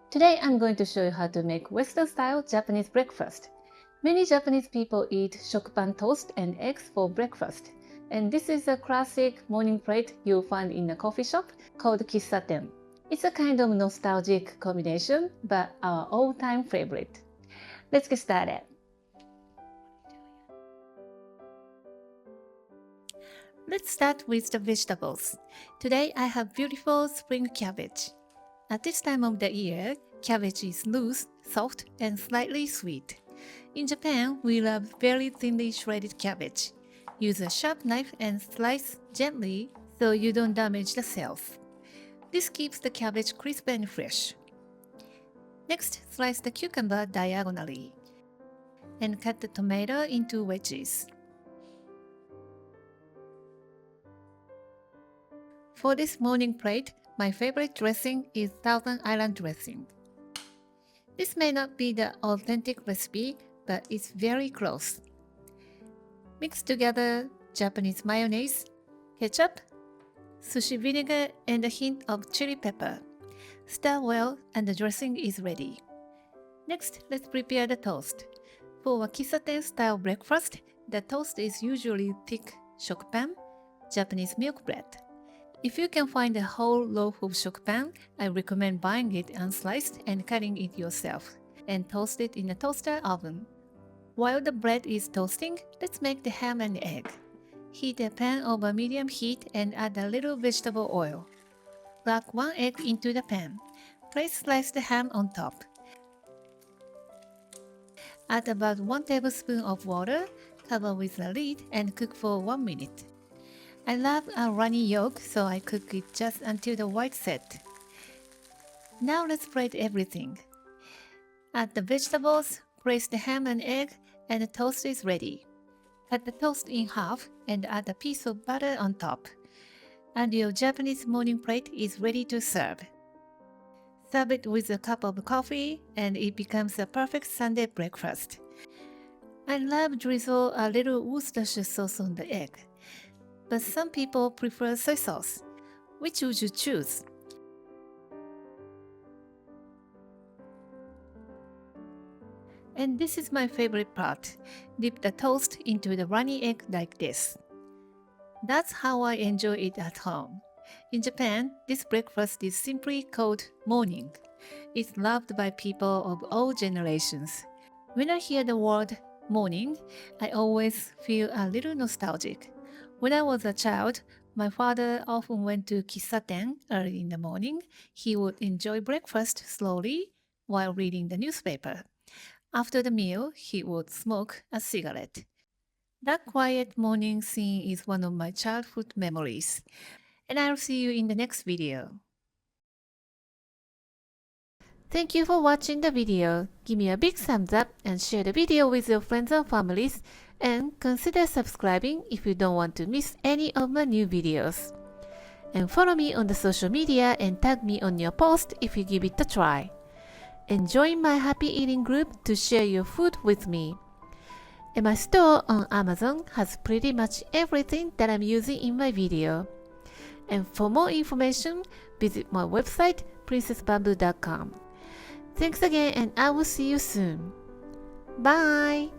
Today I'm going to show you how to make Western-style Japanese breakfast. Many Japanese people eat shokupan toast and eggs for breakfast. And this is a classic morning plate you'll find in a coffee shop called kissaten. It's a kind of nostalgic combination, but our all-time favorite. Let's get started. Let's start with the vegetables. Today I have beautiful spring cabbage. At this time of the year, cabbage is loose, soft, and slightly sweet. In Japan, we love very thinly shredded cabbage. Use a sharp knife and slice gently so you don't damage the cells. This keeps the cabbage crisp and fresh. Next, slice the cucumber diagonally and cut the tomato into wedges. For this morning plate, my favorite dressing is Thousand Island dressing. This may not be the authentic recipe, but it's very close. Mix together Japanese mayonnaise, ketchup, sushi vinegar, and a hint of chili pepper. Stir well and the dressing is ready. Next, let's prepare the toast. For a kissaten style breakfast, the toast is usually thick shokupan, Japanese milk bread. If you can find a whole loaf of shokupan, I recommend buying it unsliced and cutting it yourself, and toast it in a toaster oven. While the bread is toasting, let's make the ham and egg. Heat a pan over medium heat and add a little vegetable oil. Crack one egg into the pan. Place sliced ham on top. Add about 1 tablespoon of water, cover with a lid, and cook for 1 minute. I love a runny yolk, so I cook it just until the white set. Now let's plate everything. Add the vegetables, place the ham and egg, and the toast is ready. Cut the toast in half and add a piece of butter on top. And your Japanese morning plate is ready to serve. Serve it with a cup of coffee and it becomes a perfect Sunday breakfast. I love drizzle a little Worcestershire sauce on the egg. But some people prefer soy sauce. Which would you choose? And this is my favorite part. Dip the toast into the runny egg like this. That's how I enjoy it at home. In Japan, this breakfast is simply called morning. It's loved by people of all generations. When I hear the word morning, I always feel a little nostalgic. When I was a child, my father often went to kissaten early in the morning. He would enjoy breakfast slowly while reading the newspaper. After the meal, he would smoke a cigarette. That quiet morning scene is one of my childhood memories. And I'll see you in the next video. Thank you for watching the video. Give me a big thumbs up and share the video with your friends and families. And consider subscribing if you don't want to miss any of my new videos. And follow me on the social media and tag me on your post if you give it a try. And join my happy eating group to share your food with me. And my store on Amazon has pretty much everything that I'm using in my video. And for more information, visit my website princessbamboo.com. Thanks again and I will see you soon. Bye!